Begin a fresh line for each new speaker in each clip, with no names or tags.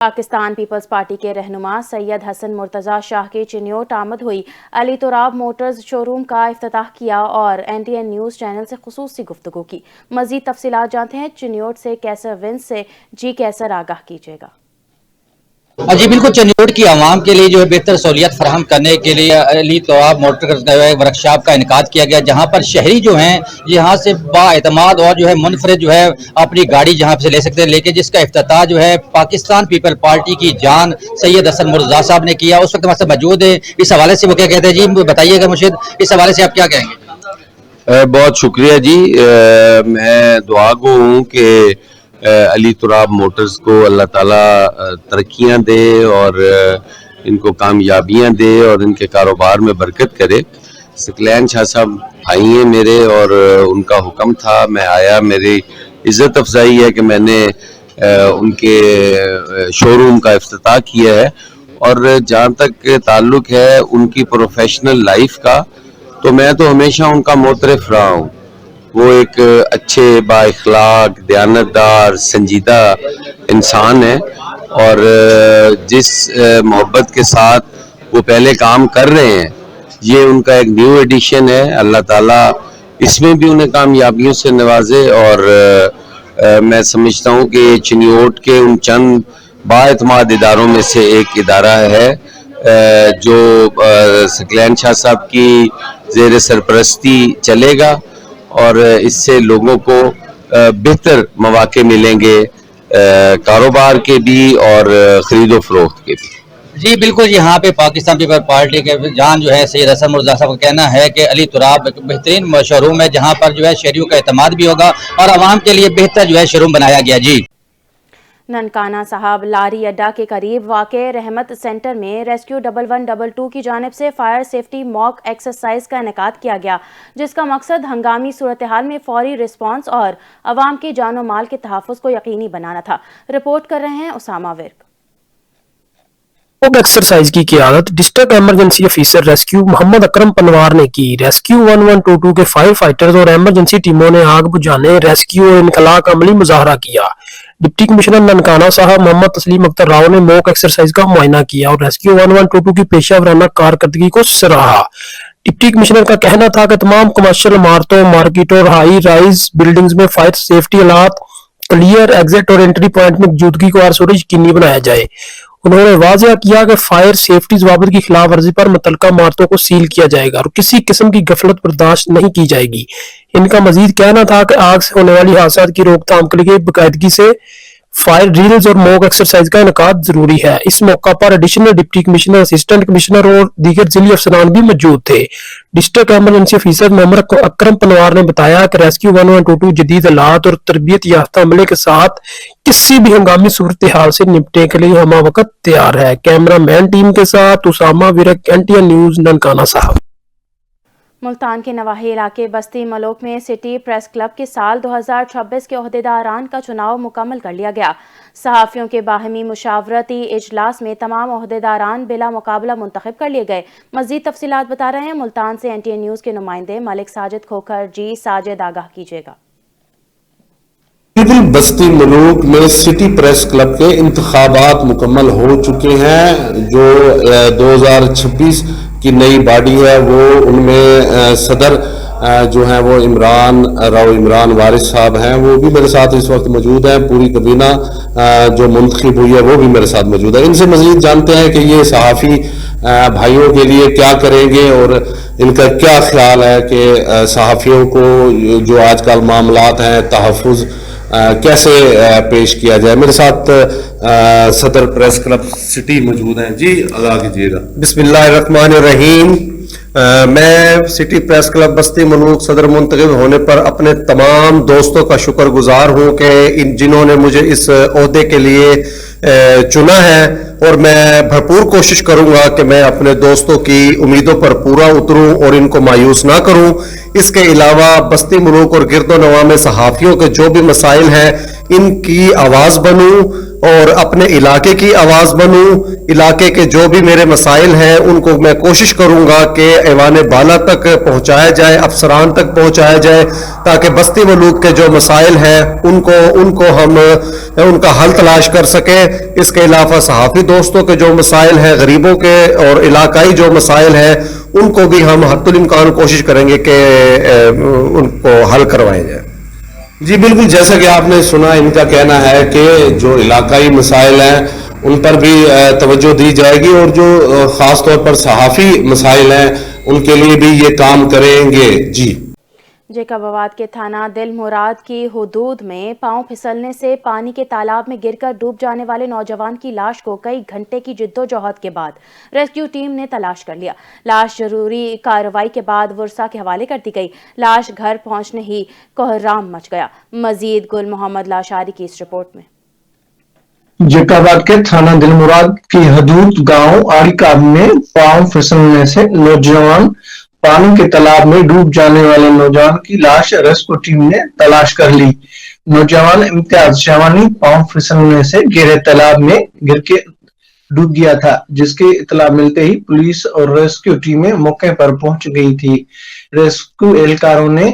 Pakistan peoples party के रहनुमा सैयद हसन मुर्तज़ा शाह की चिन्योट आमद हुई। अली तुराब मोटर्स शोरूम का इफ्तिताह किया और NTN न्यूज़ चैनल से खुसूसी गुफ्तगू की। मज़ीद तफसीलात जानते हैं चिन्योट से कैसर विंस से। जी कैसर, आगाह कीजिएगा।
जी बिल्कुल, चिन्योट की आवाम के लिए जो है बेहतर सहूलियत फराहम करने के लिए अली तुराब मोटर वर्कशॉप का इनकाद किया गया, जहाँ पर शहरी जो हैं यहाँ से बाएतमाद और जो है मुनफरद जो है अपनी गाड़ी जहाँ से ले सकते हैं, लेकिन जिसका इफ्तिताह जो है पाकिस्तान पीपल पार्टी की जान सैयद हसन मुर्तज़ा साहब ने किया। उस वक्त हमारे साथ मौजूद है, इस हवाले से वो क्या कहते हैं। जी बताइएगा मुर्शिद, इस हवाले से आप क्या कहेंगे?
बहुत शुक्रिया जी। मैं दुआ गो हूँ कि अली तुराब मोटर्स को अल्लाह ताला तरक्कियाँ दे और इनको कामयाबियाँ दे और इनके कारोबार में बरकत करे। सकलैन शाह साहब भाई हैं मेरे और उनका हुक्म था, मैं आया, मेरी इज़्ज़त अफजाई है कि मैंने उनके शोरूम का इफ्तिताह किया है। और जहाँ तक ताल्लुक़ है उनकी प्रोफेशनल लाइफ का, तो मैं तो हमेशा उनका मोतरफ रहा हूँ। वो एक अच्छे बाइखलाक, दयानतदार, संजीदा इंसान है और जिस मोहब्बत के साथ वो पहले काम कर रहे हैं, ये उनका एक न्यू एडिशन है। अल्लाह ताला इसमें भी उन्हें कामयाबियों से नवाजे और मैं समझता हूँ कि चिन्योट के उन चंद बाएतमाद इदारों में से एक इदारा है जो सकलैन शाह साहब की ज़ेर सरपरस्ती चलेगा और इससे लोगों को बेहतर मौके मिलेंगे, कारोबार के भी और खरीदो फरोख्त के भी।
जी बिल्कुल, यहाँ पे पाकिस्तान पीपल पार्टी के जान जो है सैयद हसन मुर्तज़ा साहब का कहना है कि अली तुराब एक बेहतरीन शोरूम है जहाँ पर जो है शहरियों का एतमाद भी होगा और आवाम के लिए बेहतर जो है शोरूम बनाया गया। जी
ननकाना साहब लारी अड्डा के करीब वाक़े रहमत सेंटर में रेस्क्यू 1122 की जानिब से फायर सेफ्टी मॉक एक्सरसाइज का इनेकाद किया गया, जिसका मकसद हंगामी सूरत हाल में फौरी रिस्पांस और अवाम की जानो माल के तहफ़्फ़ुज़ को यकीनी बनाना था। रिपोर्ट कर रहे हैं उसामा विर्क।
मॉक एक्सरसाइज की क़ियादत district emergency officer rescue Mohammad Akram Panwar ने की। रेस्क्यू 1122 के फायर फाइटर्स और इमरजेंसी टीमों ने आग बुझाने, रेस्क्यू और इनकला का अमली मुजाहरा किया। डिप्टी कमिश्नर ननकाना साहब मोहम्मद तस्लीम अख्तर राव ने मॉक एक्सरसाइज का मुआयना किया और रेस्क्यू 1122 की पेशा वराना कारकर्दगी को सराहा। डिप्टी कमिश्नर का कहना था कि तमाम कमर्शियल इमारतों, मार्केटों और हाई राइज बिल्डिंग्स में फायर सेफ्टी आलात, क्लियर एग्जिट और एंट्री पॉइंट में मौजूदगी को हर सूरत यकीनी बनाया जाए। उन्होंने वाज़ेह किया कि फायर सेफ्टी ज़वाबित की खिलाफ वर्जी पर मुतल्लिका इमारतों को सील किया जाएगा और किसी किस्म की गफलत बर्दाश्त नहीं की जाएगी। इनका मजीद कहना था कि आग से होने वाली हादसात की रोकथाम के लिए बाकायदगी से फायर ड्रिल्स और मॉक एक्सरसाइज का इनेकाद जरूरी है। इस मौका पर additional deputy commissioner, assistant commissioner और दीगर जिली अफसरान भी मौजूद थे। District emergency officer Mohammad Akram Panwar ने बताया कि रेस्क्यू 1122 जदीद हालात और तरबियत याफ्ता अमले के साथ किसी भी हंगामी सूरत हाल से निपटने के लिए हमा वक्त तैयार है। कैमरा मैन टीम के साथ उसामा विरक, NTN न्यूज़, ननकाना साहब।
मुल्तान के नवाही इलाके बस्ती मलोक में सिटी प्रेस क्लब के साल 2026 के ओहदेदारान का चुनाव मुकम्मल कर लिया गया। सहाफ़ियों के बाहमी मुशावरती इजलास में तमाम ओहदेदारान बिला मुकाबला मुंतखब कर लिए गए। मज़ीद तफसीलात बता रहे हैं मुल्तान से NTN न्यूज़ के नुमाइंदे मलिक साजिद खोखर। जी साजिद, आगाह कीजिएगा।
बस्ती मलूक में सिटी प्रेस क्लब के इंतखाबात मुकम्मल हो चुके हैं। जो 2026 की नई बॉडी है वो उनमें सदर जो है वो इमरान वारिस साहब हैं, वो भी मेरे साथ इस वक्त मौजूद हैं। पूरी कबीना जो मुंतखब हुई है वो भी मेरे साथ मौजूद है। इनसे मजीद जानते हैं कि ये सहाफ़ी भाइयों के लिए क्या करेंगे और इनका क्या ख्याल है कि सहाफ़ियों को जो आजकल मामलात हैं तहफ़्फ़ुज़ कैसे पेश किया जाए। मेरे साथ सदर प्रेस क्लब सिटी मौजूद हैं। जी आगाह कीजिएगा।
बिस्मिल्लाहिर्रहमानिर्रहीम। मैं सिटी प्रेस क्लब बस्ती मलूक सदर मुंतखब होने पर अपने तमाम दोस्तों का शुक्रगुजार हूँ कि जिन्होंने मुझे इस ओहदे के लिए चुना है और मैं भरपूर कोशिश करूंगा कि मैं अपने दोस्तों की उम्मीदों पर पूरा उतरूं और इनको मायूस ना करूं। اس کے علاوہ بستی ملوک اور گرد و نواح میں صحافیوں کے جو بھی مسائل ہیں ان کی آواز بنوں اور اپنے علاقے کی آواز بنوں. علاقے کے جو بھی میرے مسائل ہیں ان کو میں کوشش کروں گا کہ ایوان بالا تک پہنچایا جائے, افسران تک پہنچایا جائے, تاکہ بستی ملوک کے جو مسائل ہیں ان کو ہم ان کا حل تلاش کر سکیں. اس کے علاوہ صحافی دوستوں کے جو مسائل ہیں, غریبوں کے اور علاقائی جو مسائل ہیں ان کو بھی ہم حد الامکان کوشش کریں گے کہ ان کو حل کروایا جائے.
جی بالکل, جیسا کہ آپ نے سنا, ان کا کہنا ہے کہ جو علاقائی مسائل ہیں ان پر بھی توجہ دی جائے گی اور جو خاص طور پر صحافی مسائل ہیں ان کے لیے بھی یہ کام کریں گے. جی
جیکب آباد کے تھانہ دل مراد کی حدود میں پاؤں پھسلنے سے پانی کے تالاب میں گر کر ڈوب جانے والے نوجوان کی لاش کو کئی گھنٹے کی جدوجہد کے بعد ریسکیو ٹیم نے تلاش کر لیا. لاش ضروری کارروائی کے بعد ورثا کے حوالے کر دی گئی. لاش گھر پہنچنے ہی کوہرام مچ گیا. مزید گل محمد لاشاری کی اس رپورٹ میں.
جیکاباد کے تھانہ دل مراد کی حدود گاؤں آڑی کاب میں پاؤں پھسلنے سے نوجوان پانی کے تالاب میں ڈوب جانے والے نوجوان کی لاش ریسکیو ٹیم نے تلاش کر لی. نوجوان امتیاز شوانی پاؤں پھسلنے سے گہرے تالاب میں گر کے ڈوب گیا تھا, جس کی اطلاع ملتے ہی پولیس اور ریسکیو ٹیمیں موقع پر پہنچ گئی تھی. ریسکیو اہلکاروں نے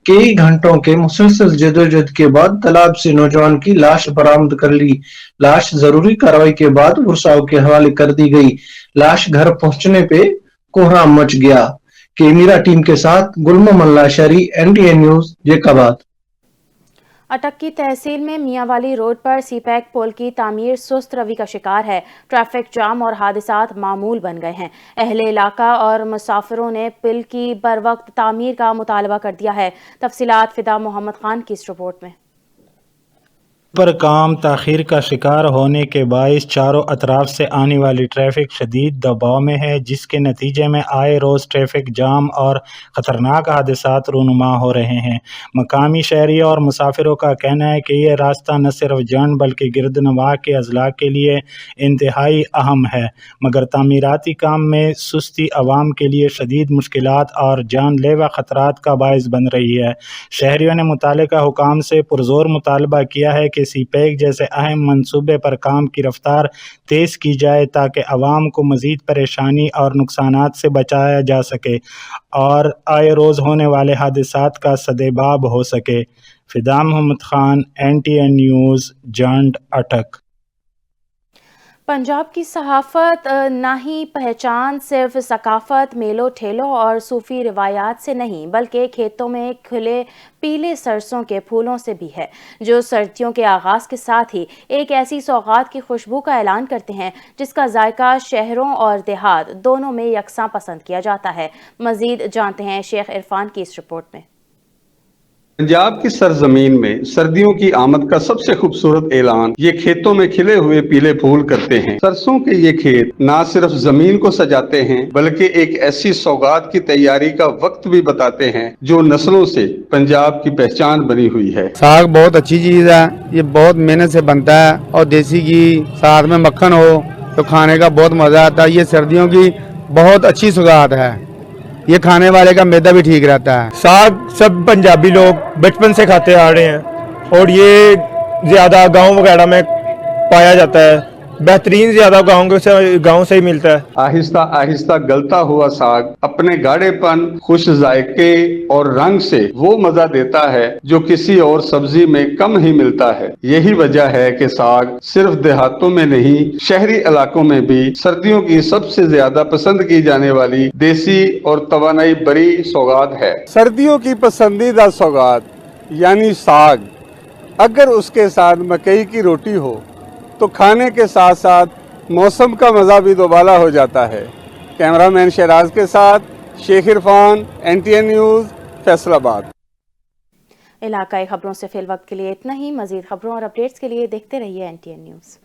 کئی گھنٹوں کے مسلسل جدوجہد کے بعد تالاب سے نوجوان کی لاش برآمد کر لی. لاش ضروری کارروائی کے بعد ورثاء کے حوالے کر دی گئی. لاش گھر پہنچنے پہ کوہرام مچ گیا. کیمرہ ٹیم کے ساتھ گل محمد لاشاری, NTN نیوز, جیکاباد.
اٹک کی تحصیل میں میاں والی روڈ پر سی پیک پول کی تعمیر سست روی کا شکار ہے. ٹریفک جام اور حادثات معمول بن گئے ہیں. اہل علاقہ اور مسافروں نے پل کی بروقت تعمیر کا مطالبہ کر دیا ہے. تفصیلات فدا محمد خان کی اس رپورٹ میں.
پر کام تاخیر کا شکار ہونے کے باعث چاروں اطراف سے آنے والی ٹریفک شدید دباؤ میں ہے, جس کے نتیجے میں آئے روز ٹریفک جام اور خطرناک حادثات رونما ہو رہے ہیں. مقامی شہری اور مسافروں کا کہنا ہے کہ یہ راستہ نہ صرف جان بلکہ گرد نواح کے اضلاع کے لیے انتہائی اہم ہے, مگر تعمیراتی کام میں سستی عوام کے لیے شدید مشکلات اور جان لیوا خطرات کا باعث بن رہی ہے. شہریوں نے متعلقہ حکام سے پرزور مطالبہ کیا ہے کہ سی پیک جیسے اہم منصوبے پر کام کی رفتار تیز کی جائے تاکہ عوام کو مزید پریشانی اور نقصانات سے بچایا جا سکے اور آئے روز ہونے والے حادثات کا سدباب ہو سکے. فدا محمد خان, NTN نیوز, جانڈ, اٹک.
پنجاب کی صحافت نہ ہی پہچان صرف ثقافت, میلوں ٹھیلوں اور صوفی روایات سے نہیں بلکہ کھیتوں میں کھلے پیلے سرسوں کے پھولوں سے بھی ہے, جو سردیوں کے آغاز کے ساتھ ہی ایک ایسی سوغات کی خوشبو کا اعلان کرتے ہیں جس کا ذائقہ شہروں اور دیہات دونوں میں یکساں پسند کیا جاتا ہے. مزید جانتے ہیں شیخ عرفان کی اس رپورٹ میں.
پنجاب کی سرزمین میں سردیوں کی آمد کا سب سے خوبصورت اعلان یہ کھیتوں میں کھلے ہوئے پیلے پھول کرتے ہیں. سرسوں کے یہ کھیت نہ صرف زمین کو سجاتے ہیں بلکہ ایک ایسی سوغات کی تیاری کا وقت بھی بتاتے ہیں جو نسلوں سے پنجاب کی پہچان بنی ہوئی ہے.
ساگ بہت اچھی چیز ہے, یہ بہت محنت سے بنتا ہے اور دیسی گھی ساتھ میں مکھن ہو تو کھانے کا بہت مزہ آتا ہے. یہ سردیوں کی بہت اچھی سوغات ہے, یہ کھانے والے کا معدہ بھی ٹھیک رہتا ہے.
ساگ سب پنجابی لوگ بچپن سے کھاتے آ رہے ہیں اور یہ زیادہ گاؤں وغیرہ میں پایا جاتا ہے. بہترین زیادہ گاؤں سے ہی ملتا ہے.
آہستہ آہستہ گلتا ہوا ساگ اپنے گاڑے پن, خوش ذائقے اور رنگ سے وہ مزہ دیتا ہے جو کسی اور سبزی میں کم ہی ملتا ہے. یہی وجہ ہے کہ ساگ صرف دیہاتوں میں نہیں شہری علاقوں میں بھی سردیوں کی سب سے زیادہ پسند کی جانے والی دیسی اور توانائی بری سوغات ہے.
سردیوں کی پسندیدہ سوغات یعنی ساگ, اگر اس کے ساتھ مکئی کی روٹی ہو تو کھانے کے ساتھ ساتھ موسم کا مزہ بھی دوبالا ہو جاتا ہے. کیمرہ مین شہراز کے ساتھ شیخ عرفان, NTN نیوز, فیصل آباد.
علاقائی خبروں سے فی الوقت کے لیے اتنا ہی. مزید خبروں اور اپڈیٹس کے لیے دیکھتے رہیے NTN نیوز.